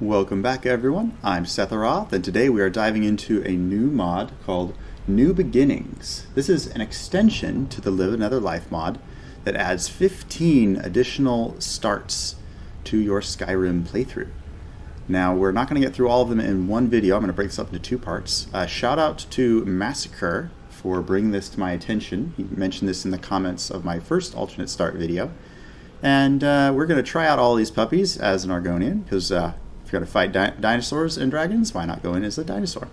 Welcome back everyone, I'm Setharoth, and today we are diving into a new mod called New Beginnings. This is an extension to the Live Another Life mod that adds 15 additional starts to your Skyrim playthrough. Now we're not going to get through all of them in one video, I'm going to break this up into two parts. Shout out to Massacre for bringing this to my attention. He mentioned this in the comments of my first alternate start video. And we're going to try out all these puppies as an Argonian, because if you're going to fight dinosaurs and dragons, why not go in as a dinosaur?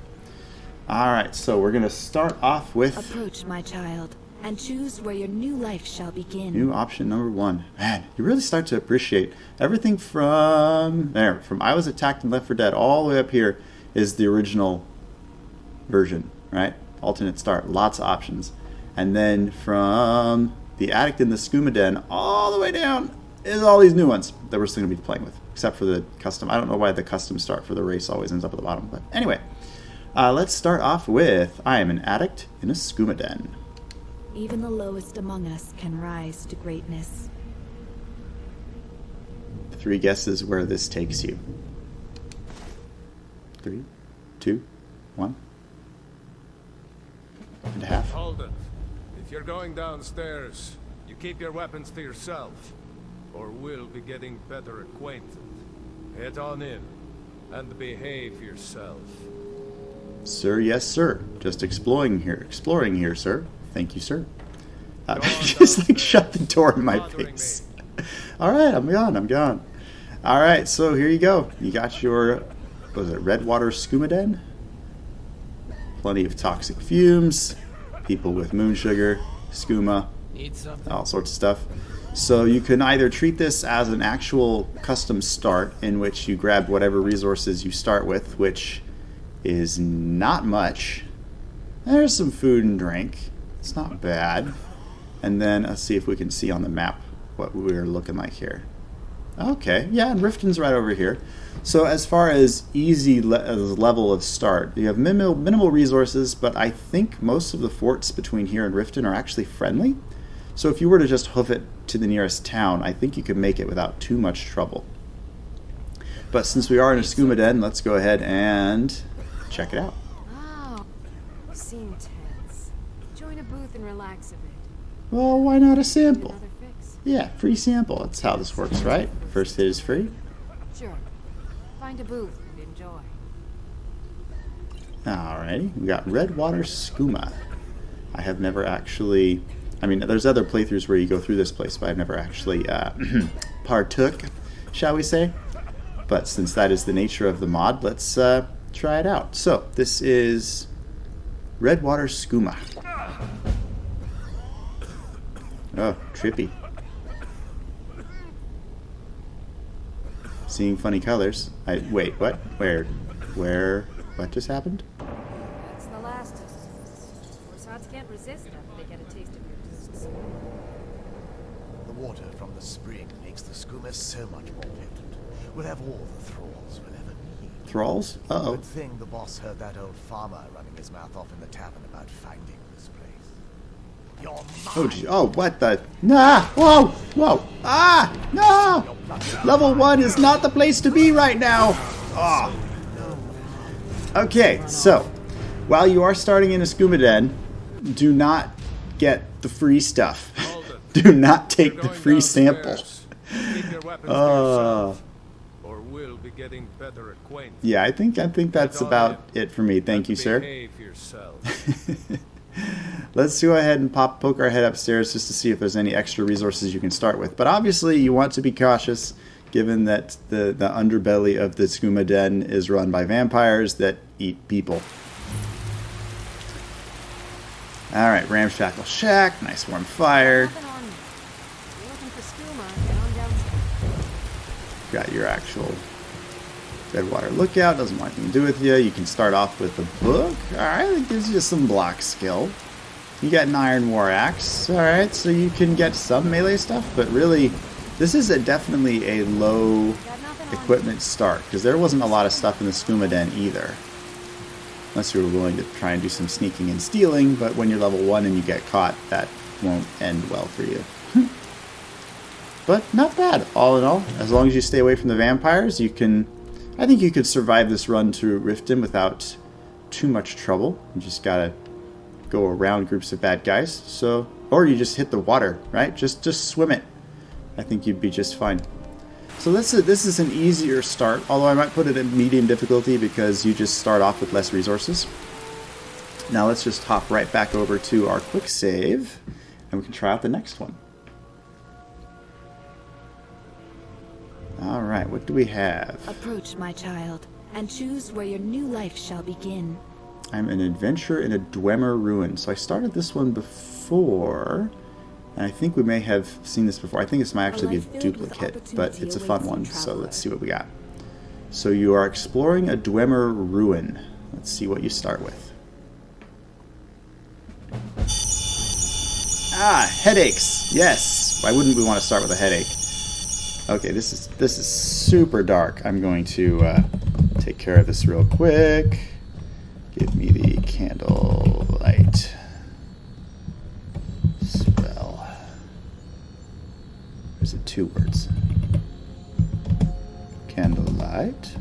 Alright, so we're going to start off with... Approach, my child, and choose where your new life shall begin. New option number 1. Man, you really start to appreciate everything from... From I Was Attacked and Left 4 Dead all the way up here is the original version, right? Alternate start, lots of options. And then from the Addict in the Skumaden all the way down is all these new ones that we're still going to be playing with. Except for the custom. I don't know why the custom start for the race always ends up at the bottom. But anyway, let's start off with I am an addict in a Skumaden. Even the lowest among us can rise to greatness. 3 guesses where this takes you. 3, 2, 1. And a half. Hold it. If you're going downstairs, you keep your weapons to yourself, or we'll be getting better acquainted. Head on in, and behave yourself. Sir, yes, sir. Just exploring here, sir. Thank you, sir. Just like shut the door in my face. Alright, I'm gone. Alright, so here you go. You got your, what was it, Redwater Skumaden? Plenty of toxic fumes, people with moon sugar, skooma, all sorts of stuff. So you can either treat this as an actual custom start in which you grab whatever resources you start with, which is not much. There's some food and drink. It's not bad. And then let's see if we can see on the map what we're looking like here. Okay, yeah, and Riften's right over here. So as far as easy level of start, you have minimal resources, but I think most of the forts between here and Riften are actually friendly. So if you were to just hoof it to the nearest town, I think you could make it without too much trouble. But since we are in a Skumaden, let's go ahead and check it out. Oh, you seem tense. Join a booth and relax a bit. Well, why not a sample? Another fix. Yeah, free sample. That's how this works, right? First hit is free. Sure. Find a booth and enjoy. Alrighty, we got Redwater Skooma. I have never actually... I mean, there's other playthroughs where you go through this place, but I've never actually partook, shall we say. But since that is the nature of the mod, let's try it out. So, this is Redwater Skooma. Oh, trippy. Seeing funny colors. Wait, what? Where? What just happened? That's the last of us. Horse can't resist after they get a taste of your juices. The water from the spring makes the skooma so much more potent. We'll have all the thralls we'll ever need. Thralls? Uh-oh. Good thing the boss heard that old farmer running his mouth off in the tavern about finding this place. You're mine. Oh, gee. Oh, what the? Nah! Whoa! Whoa! Ah! No! Level 1 is not the place to be right now! Oh. Okay, so, while you are starting in a Skumaden, do not get the free stuff. Do not take the free sample. Or we'll be getting better acquainted. Yeah, I think that's about it for me. Thank you, sir. Behave yourself. Let's go ahead and poke our head upstairs just to see if there's any extra resources you can start with. But obviously, you want to be cautious, given that the underbelly of the Skumaden is run by vampires that eat people. Alright, Ramshackle Shack, nice warm fire. Nothing on you. You're looking for skooma, get on downstairs. Got your actual Redwater Lookout, doesn't want anything to do with you. You can start off with a book. Alright, it gives you some block skill. You got an Iron War Axe. Alright, so you can get some melee stuff, but really, this is definitely a low equipment start, because there wasn't a lot of stuff in the Skumaden either. Unless you were willing to try and do some sneaking and stealing, but when you're level 1 and you get caught, that won't end well for you. But not bad, all in all. As long as you stay away from the vampires, you can I think you could survive this run to Riften without too much trouble. You just gotta go around groups of bad guys. So, or you just hit the water, right? Just swim it. I think you'd be just fine. So this is an easier start, although I might put it at medium difficulty because you just start off with less resources. Now let's just hop right back over to our quick save, and we can try out the next one. Alright, what do we have? Approach, my child, and choose where your new life shall begin. I'm an adventurer in a Dwemer ruin. So I started this one before, and I think we may have seen this before. I think this might actually be a duplicate, but it's a fun one. So let's see what we got. So you are exploring a Dwemer ruin. Let's see what you start with. Ah, headaches. Yes. Why wouldn't we want to start with a headache? Okay, this is super dark. I'm going to take care of this real quick. Give me the candle light spell. There's it 2 words? Candle light.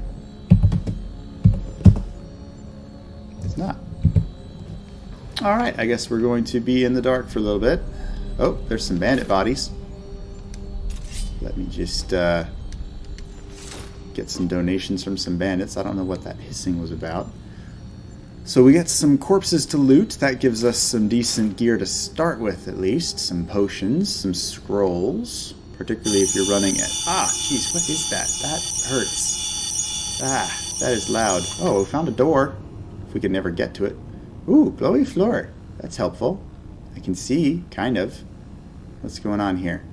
It's not. Alright, I guess we're going to be in the dark for a little bit. Oh, there's some bandit bodies. Let me just get some donations from some bandits. I don't know what that hissing was about. So we get some corpses to loot. That gives us some decent gear to start with, at least. Some potions, some scrolls. Particularly if you're running it. Ah, jeez, what is that? That hurts. Ah, that is loud. Oh, we found a door. If we could never get to it. Ooh, glowy floor. That's helpful. I can see, kind of. What's going on here?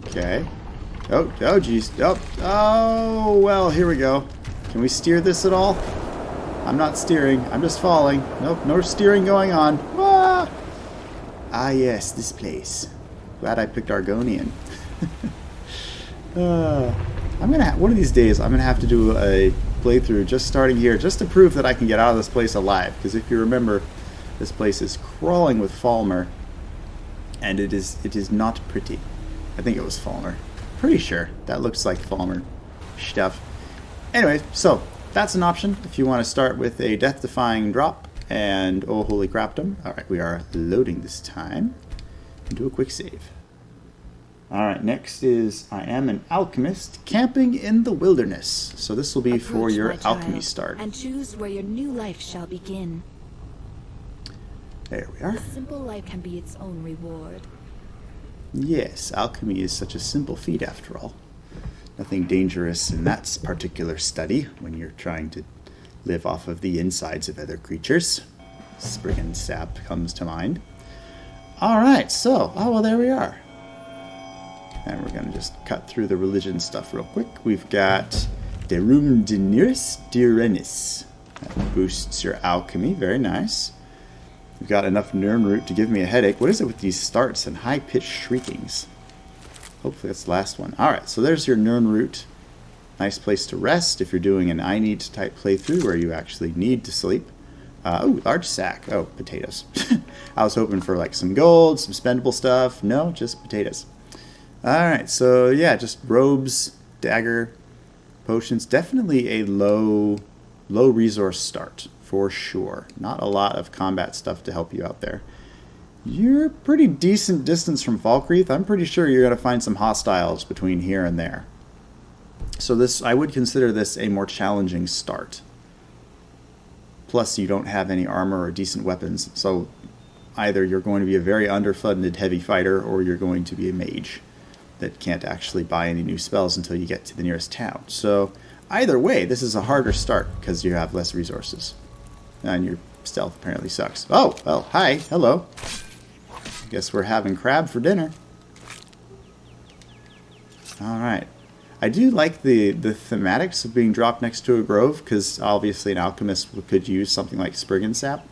Okay. Oh, jeez. Oh, well, here we go. Can we steer this at all? I'm not steering. I'm just falling. Nope, no steering going on. Ah, yes, this place. Glad I picked Argonian. I'm gonna one of these days I'm gonna have to do a playthrough just starting here, just to prove that I can get out of this place alive. Because if you remember, this place is crawling with Falmer, and it is not pretty. I think it was Falmer. Pretty sure that looks like Falmer stuff. Anyway, so that's an option if you want to start with a death-defying drop and oh holy crapdom. Alright, we are loading this time. Do a quick save. Alright, next is I am an alchemist camping in the wilderness. So this will be Approach, for your my child, alchemy start. and choose where your new life shall begin. There we are. A simple life can be its own reward. Yes, alchemy is such a simple feat after all. Nothing dangerous in that particular study when you're trying to live off of the insides of other creatures. Spriggan sap comes to mind. Alright, so, oh well, there we are. And we're going to just cut through the religion stuff real quick. We've got Derum Dineris Direnis. That boosts your alchemy, very nice. We've got enough Nirn root to give me a headache. What is it with these starts and high-pitched shriekings? Hopefully that's the last one. Alright, so there's your Nirn root. Nice place to rest if you're doing an I need type playthrough where you actually need to sleep. Oh, large sack. Oh, potatoes. I was hoping for like some gold, some spendable stuff. No, just potatoes. Alright, so yeah, just robes, dagger, potions. Definitely a low resource start, for sure. Not a lot of combat stuff to help you out there. You're a pretty decent distance from Falkreath. I'm pretty sure you're going to find some hostiles between here and there. So this, I would consider this a more challenging start. Plus, you don't have any armor or decent weapons, so either you're going to be a very underfunded heavy fighter, or you're going to be a mage that can't actually buy any new spells until you get to the nearest town. So either way, this is a harder start because you have less resources. And your stealth apparently sucks. Oh, well, hi, hello. Guess we're having crab for dinner. Alright. I do like the thematics of being dropped next to a grove, because obviously an alchemist could use something like Spriggan sap.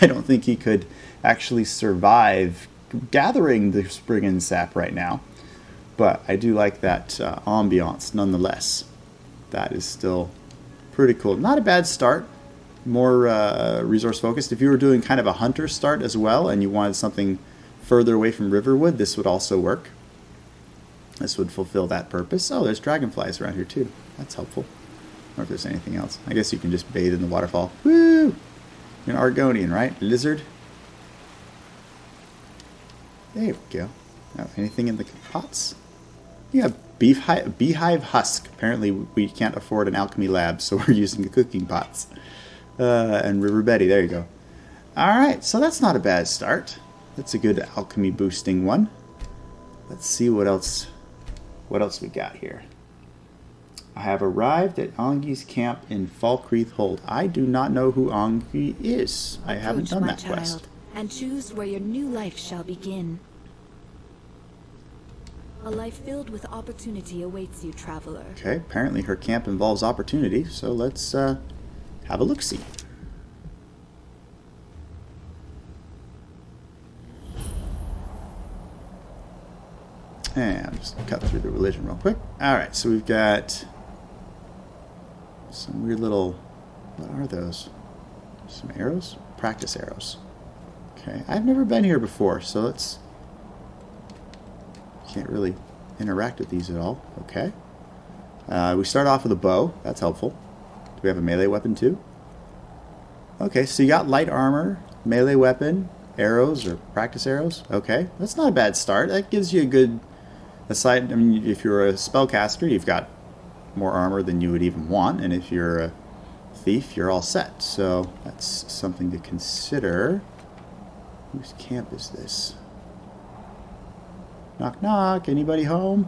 I don't think he could actually survive gathering the Spriggan sap right now. But I do like that ambiance nonetheless. That is still pretty cool. Not a bad start. More resource focused. If you were doing kind of a hunter start as well and you wanted something further away from Riverwood, this would also work. This would fulfill that purpose. Oh, there's dragonflies around here too. That's helpful. Or if there's anything else. I guess you can just bathe in the waterfall. Woo! You're an Argonian, right? Lizard. There we go. Now, anything in the pots? Yeah, beehive husk. Apparently we can't afford an alchemy lab, so we're using the cooking pots. And River Betty, there you go. Alright, so that's not a bad start. That's a good alchemy boosting one. Let's see what else we got here. I have arrived at Angi's camp in Falkreath Hold. I do not know who Angi is. I haven't done that quest. And choose where your new life shall begin. A life filled with opportunity awaits you, traveler. Okay, apparently her camp involves opportunity, so let's have a look-see. And just cut through the religion real quick. Alright, so we've got some weird little... What are those? Some arrows? Practice arrows. Okay, I've never been here before, so let's... Can't really interact with these at all. Okay. We start off with a bow. That's helpful. Do we have a melee weapon too? Okay, so you got light armor, melee weapon, arrows or practice arrows. Okay, that's not a bad start. That gives you a good... Aside, I mean, if you're a spellcaster, you've got more armor than you would even want, and if you're a thief, you're all set. So that's something to consider. Whose camp is this? Knock knock, anybody home?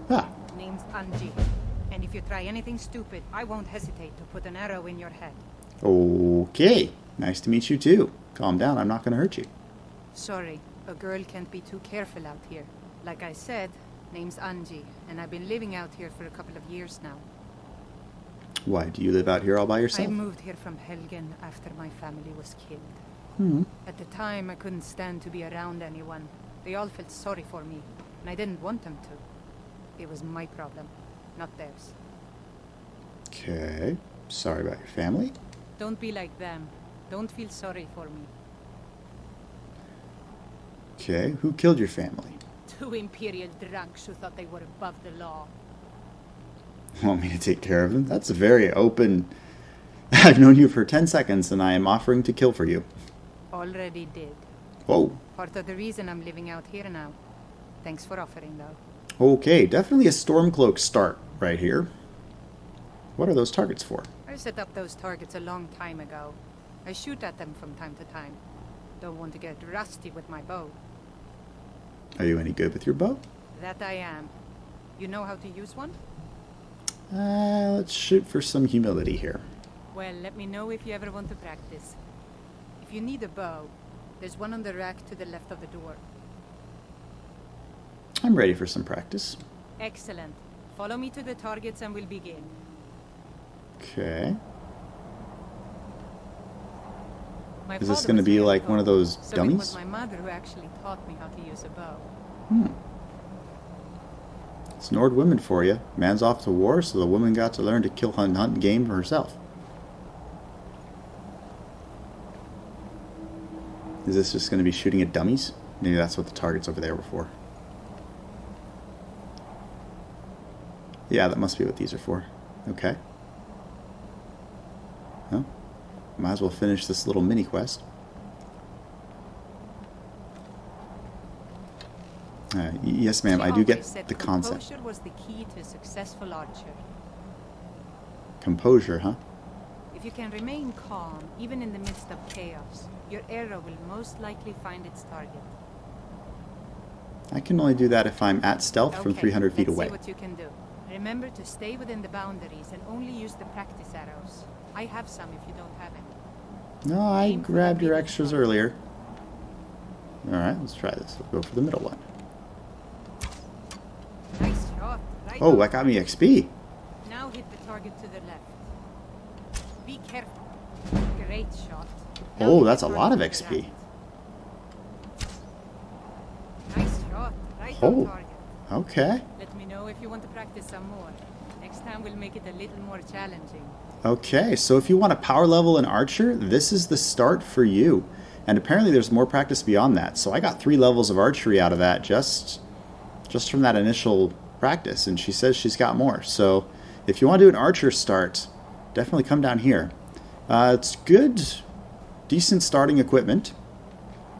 Ah. Name's Anji, and if you try anything stupid, I won't hesitate to put an arrow in your head. Okay, nice to meet you too. Calm down, I'm not going to hurt you. Sorry, a girl can't be too careful out here. Like I said, name's Anji, and I've been living out here for a couple of years now. Why, do you live out here all by yourself? I moved here from Helgen after my family was killed. At the time, I couldn't stand to be around anyone. They all felt sorry for me, and I didn't want them to. It was my problem, not theirs. Okay, sorry about your family. Don't be like them. Don't feel sorry for me. Okay, who killed your family? 2 Imperial drunks who thought they were above the law. Want me to take care of them? That's a very open... I've known you for 10 seconds and I am offering to kill for you. Already did. Whoa. Part of the reason I'm living out here now. Thanks for offering, though. Okay, definitely a Stormcloak start right here. What are those targets for? I set up those targets a long time ago. I shoot at them from time to time. Don't want to get rusty with my bow. Are you any good with your bow? That I am. You know how to use one? Let's shoot for some humility here. Well, let me know if you ever want to practice. If you need a bow, there's one on the rack to the left of the door. I'm ready for some practice. Excellent. Follow me to the targets and we'll begin. Okay. My Is this father going to was be very like one of those so dummies? it was my mother who actually taught me how to use a bow. It's Nord women for you. Man's off to war, so the woman got to learn to kill, hunt, and game for herself. Is this just going to be shooting at dummies? Maybe that's what the targets over there were for. Yeah, that must be what these are for. Okay. Well, might as well finish this little mini quest. Yes, ma'am, I do get the concept. Composure was the key to a successful archer. Composure, huh? If you can remain calm, even in the midst of chaos, your arrow will most likely find its target. I can only do that if I'm at stealth from 300 feet away. Let's see what you can do. Remember to stay within the boundaries and only use the practice arrows. I have some if you don't have any. No, I grabbed your extras earlier. Alright, let's try this. We'll go for the middle one. Nice shot. Right Oh, on. that got me XP. Now hit the target to the left. Be careful. Great shot. Now Oh, hit that's the a lot of target to the XP. right. Nice shot. Right Oh. on target. Okay. Let me know if you want to practice some more. Next time we'll make it a little more challenging. Okay, so if you want a power level in Archer, this is the start for you. And apparently there's more practice beyond that. So I got 3 levels of archery out of that just just from that initial practice, and she says she's got more. So if you want to do an archer start, definitely come down here. It's good, decent starting equipment.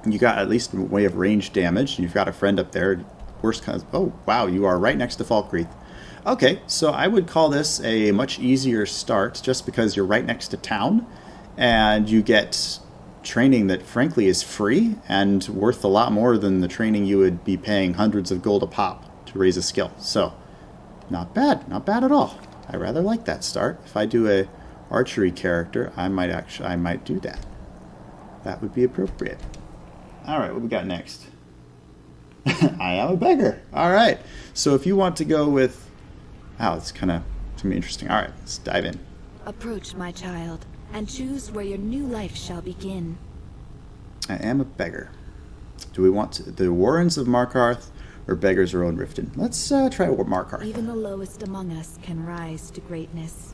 You got at least a way of range damage, and you've got a friend up there. Worst kind of, oh wow, you are right next to Falkreath. Okay, so I would call this a much easier start just because you're right next to town, and you get training that frankly is free and worth a lot more than the training you would be paying hundreds of gold a pop to raise a skill. So not bad at all. I rather like that start. If I do a archery character, I might do that. That would be appropriate. All right, what we got next? I am a beggar. All right. So if you want to go with, wow, it's kind of to me interesting. All right, let's dive in. Approach, my child, and choose where your new life shall begin. I am a beggar. Do we want the Warrens of Markarth or beggars or own Riften? Let's try Markarth. Even the lowest among us can rise to greatness.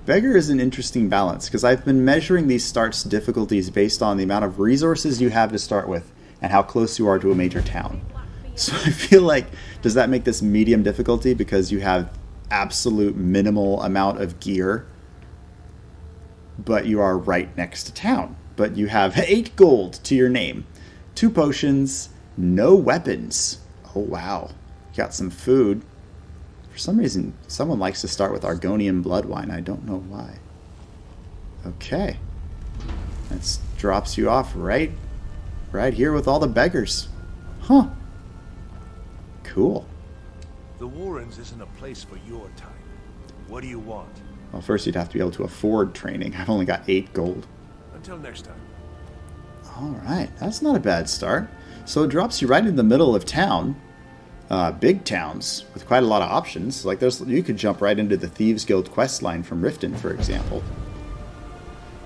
Beggar is an interesting balance because I've been measuring these starts difficulties based on the amount of resources you have to start with and how close you are to a major town. So I feel like, does that make this medium difficulty because you have absolute minimal amount of gear, but you are right next to town? But you have 8 gold to your name, 2 potions, no weapons. Oh wow, you got some food. For some reason, someone likes to start with Argonian blood wine. I don't know why. Okay. That drops you off right here with all the beggars. Huh. Cool. The Warrens isn't a place for your type. What do you want? Well, first you'd have to be able to afford training. I've only got 8 gold. Until next time. Alright, that's not a bad start. So it drops you right in the middle of town. Big towns with quite a lot of options. Like you could jump right into the Thieves Guild quest line from Riften, for example.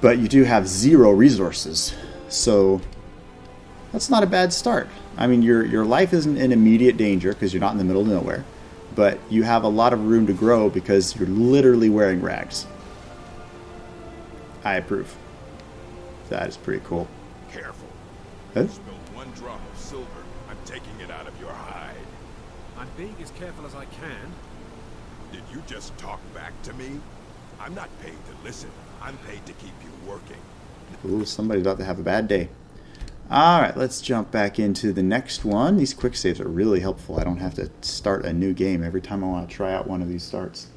But you do have 0 resources. So that's not a bad start. I mean, your life isn't in immediate danger because you're not in the middle of nowhere. But you have a lot of room to grow because you're literally wearing rags. I approve. That is pretty cool. Careful. Huh? Spill 1 drop of silver, I'm taking it out of your hide. I'm being as careful as I can. Did you just talk back to me? I'm not paid to listen. I'm paid to keep you working. Ooh, somebody's about to have a bad day. Alright, let's jump back into the next one. These quick saves are really helpful. I don't have to start a new game every time I want to try out one of these starts.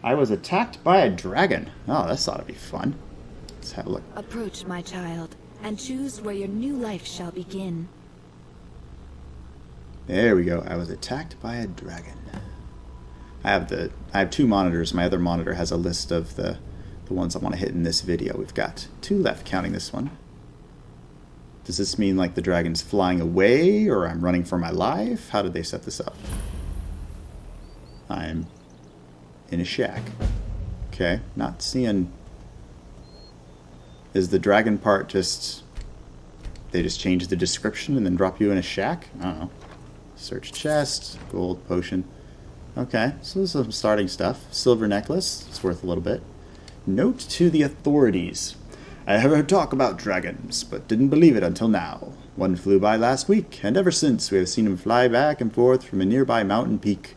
I was attacked by a dragon. Oh, that's ought to be fun. Let's have a look. Approach, my child, and choose where your new life shall begin. There we go. I was attacked by a dragon. I have 2 monitors. My other monitor has a list of the ones I want to hit in this video. We've got 2 left, counting this one. Does this mean like the dragon's flying away or I'm running for my life? How did they set this up? I'm in a shack. Okay, not seeing... Is the dragon part just... They just change the description and then drop you in a shack? I don't know. Search chest, gold, potion. Okay, so this is some starting stuff. Silver necklace, it's worth a little bit. Note to the authorities. I have heard talk about dragons, but didn't believe it until now. One flew by last week, and ever since we have seen him fly back and forth from a nearby mountain peak.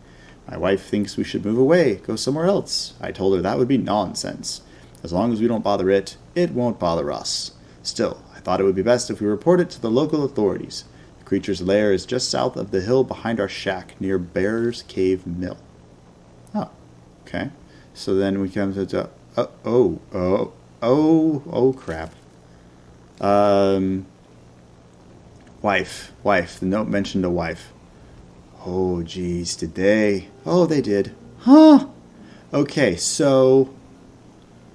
My wife thinks we should move away, go somewhere else. I told her that would be nonsense. As long as we don't bother it, it won't bother us. Still, I thought it would be best if we report it to the local authorities. The creature's lair is just south of the hill behind our shack, near Bear's Cave Mill. Oh, okay. So then we come to... Oh, crap. Wife. The note mentioned a wife. Oh, geez, did they? Oh, they did. Huh? Okay, so...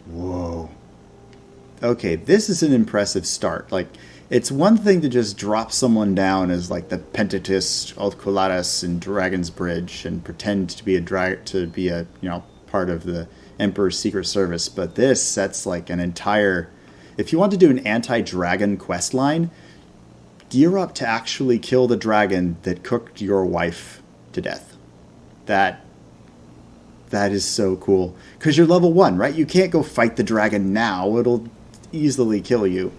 Whoa. Okay, this is an impressive start. Like, it's one thing to just drop someone down as, like, the Pentatist, Altcolatus, and Dragon's Bridge and pretend to be part of the Emperor's Secret Service, but that's like an entire... If you want to do an anti-dragon quest line, gear up to actually kill the dragon that cooked your wife to death. That is so cool. Because you're level 1, right? You can't go fight the dragon now. It'll easily kill you.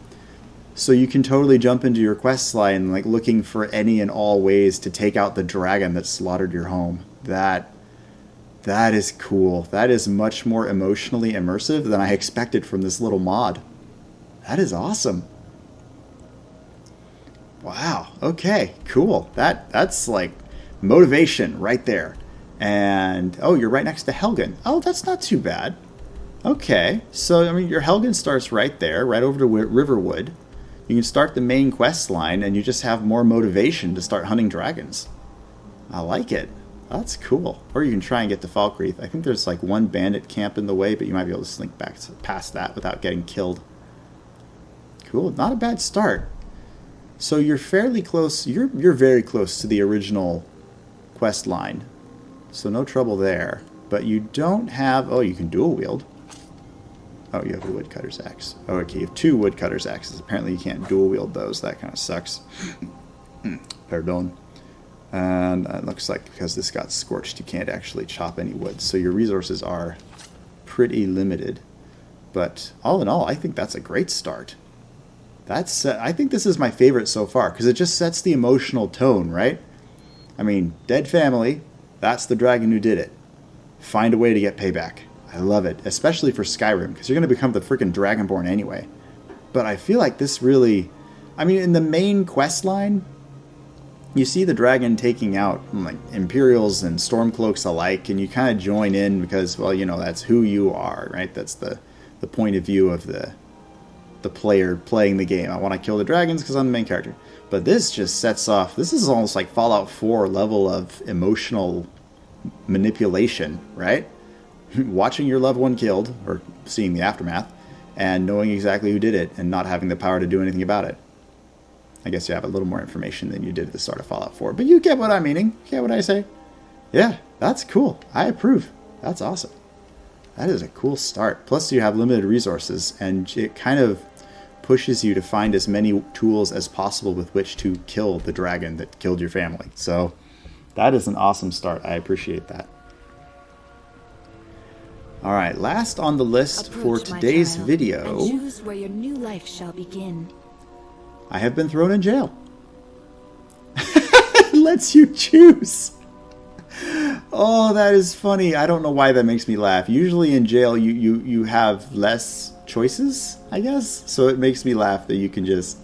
So you can totally jump into your quest line, like looking for any and all ways to take out the dragon that slaughtered your home. That is cool. That is much more emotionally immersive than I expected from this little mod. That is awesome. Wow. Okay, cool. That's like motivation right there. And oh, you're right next to Helgen. Oh, that's not too bad. Okay. So I mean, your Helgen starts right there, right over to Riverwood. You can start the main quest line and you just have more motivation to start hunting dragons. I like it. That's cool. Or you can try and get to Falkreath. I think there's like one bandit camp in the way, but you might be able to slink back past that without getting killed. Cool. Not a bad start. So you're fairly close. You're very close to the original quest line. So no trouble there. But you don't have... Oh, you can dual wield. Oh, you have a woodcutter's axe. Oh, okay, you have 2 woodcutter's axes. Apparently you can't dual wield those. That kind of sucks. Pardon. And it looks like because this got scorched, you can't actually chop any wood. So your resources are pretty limited. But all in all, I think that's a great start. I think this is my favorite so far, because it just sets the emotional tone, right? I mean, dead family, that's the dragon who did it. Find a way to get payback. I love it, especially for Skyrim, because you're going to become the freaking Dragonborn anyway. But I feel like this really... I mean, in the main quest line, you see the dragon taking out like Imperials and Stormcloaks alike, and you kind of join in because, well, you know, that's who you are, right? That's the point of view of the player playing the game. I want to kill the dragons because I'm the main character. But this just sets off... This is almost like Fallout 4 level of emotional manipulation, right? Watching your loved one killed, or seeing the aftermath, and knowing exactly who did it, and not having the power to do anything about it. I guess you have a little more information than you did at the start of Fallout 4, but you get what I'm meaning. You get what I say? Yeah, that's cool. I approve. That's awesome. That is a cool start. Plus you have limited resources, and it kind of pushes you to find as many tools as possible with which to kill the dragon that killed your family. So that is an awesome start. I appreciate that. All right, last on the list for today's video. And choose where your new life shall begin. I have been thrown in jail. It lets you choose. Oh, that is funny. I don't know why that makes me laugh. Usually in jail, you have less choices, I guess. So it makes me laugh that you can just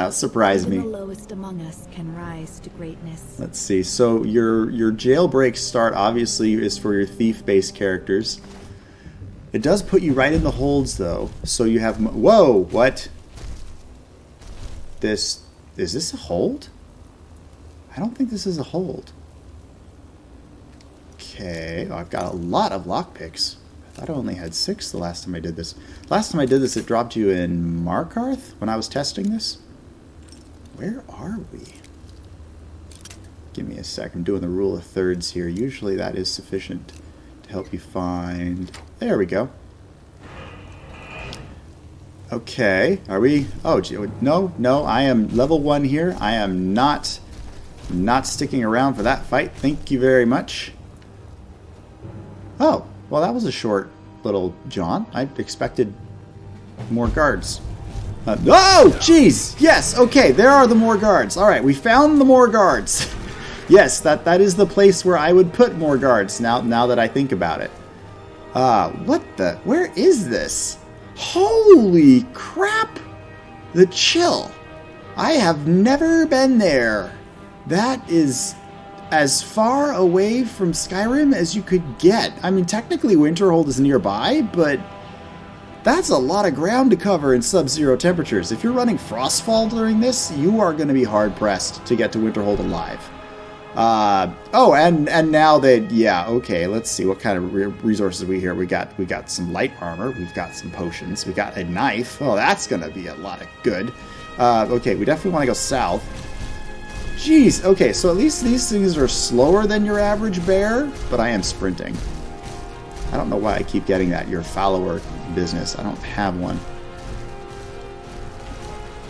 surprise me. Even the lowest among us can rise to greatness. Let's see. So your jailbreak start obviously is for your thief-based characters. It does put you right in the holds, though. So you have... Whoa! What? Is this a hold? I don't think this is a hold. Okay. Oh, I've got a lot of lockpicks. I thought I only had 6 the last time I did this. Last time I did this, it dropped you in Markarth when I was testing this. Where are we? Give me a sec. I'm doing the rule of thirds here. Usually that is sufficient to help you find... There we go. Okay. Are we... Oh, no. I am level 1 here. I am not sticking around for that fight. Thank you very much. Oh, well, that was a short little jaunt. I expected more guards. Oh, jeez! Yes, okay, there are the more guards. All right, we found the more guards. Yes, that is the place where I would put more guards now that I think about it. What the... Where is this? Holy crap! The Chill. I have never been there. That is as far away from Skyrim as you could get. I mean, technically Winterhold is nearby, but that's a lot of ground to cover in sub-zero temperatures. If you're running Frostfall during this, you are going to be hard-pressed to get to Winterhold alive. Oh, and now that, yeah, okay, let's see what kind of resources we here. We got some light armor, we've got some potions, we got a knife. Oh, that's gonna be a lot of good. Okay, we definitely want to go south. Jeez, okay, so at least these things are slower than your average bear, but I am sprinting. I don't know why I keep getting that, your follower business. I don't have one.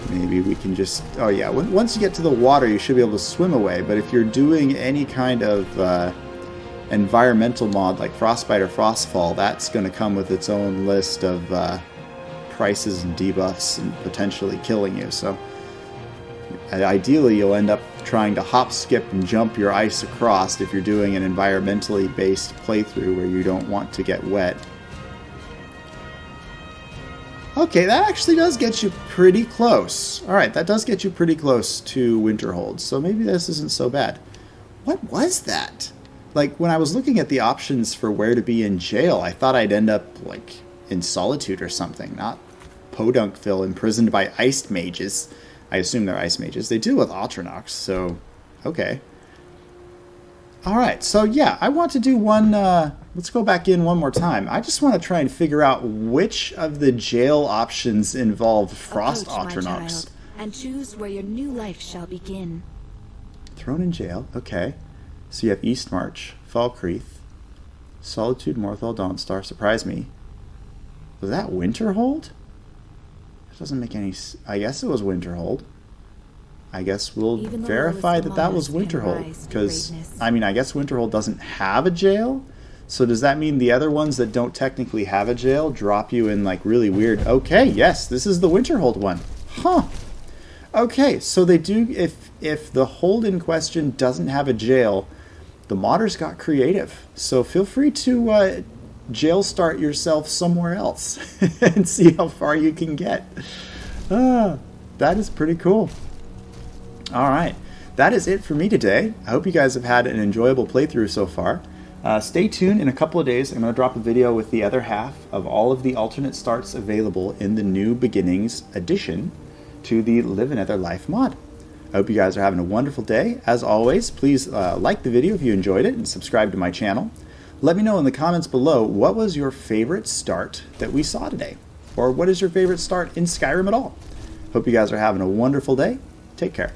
Maybe we can just... Oh yeah, once you get to the water, you should be able to swim away. But if you're doing any kind of environmental mod like Frostbite or Frostfall, that's going to come with its own list of prices and debuffs and potentially killing you. So ideally you'll end up trying to hop, skip, and jump your ice across if you're doing an environmentally based playthrough where you don't want to get wet. Okay, that actually does get you pretty close. Alright, that does get you pretty close to Winterhold, so maybe this isn't so bad. What was that? Like, when I was looking at the options for where to be in jail, I thought I'd end up, like, in Solitude or something, not Podunkville, imprisoned by iced mages. I assume they're ice mages. They deal with Ultranox, so okay. Alright, so yeah, I want to do one, let's go back in one more time. I just want to try and figure out which of the jail options involve Frost Approach, my Ultranox. child, and choose where your new life shall begin. Thrown in jail, okay. So you have Eastmarch, Falkreath, Solitude, Morthal, Dawnstar, Surprise Me. Was that Winterhold? It doesn't make any... I guess it was Winterhold. I guess we'll Even the verify lowest that that was among us can Winterhold. rise to Because, greatness. I mean, I guess Winterhold doesn't have a jail? So does that mean the other ones that don't technically have a jail drop you in, like, really weird... Okay, yes, this is the Winterhold one. Huh. Okay, so they do... If the hold in question doesn't have a jail, the modders got creative. So feel free to jail start yourself somewhere else and see how far you can get. That is pretty cool. Alright, that is it for me today. I hope you guys have had an enjoyable playthrough so far. Stay tuned. In a couple of days, I'm going to drop a video with the other half of all of the alternate starts available in the New Beginnings addition to the Live Another Life mod. I hope you guys are having a wonderful day. As always, please like the video if you enjoyed it and subscribe to my channel. Let me know in the comments below, what was your favorite start that we saw today? Or what is your favorite start in Skyrim at all? Hope you guys are having a wonderful day. Take care.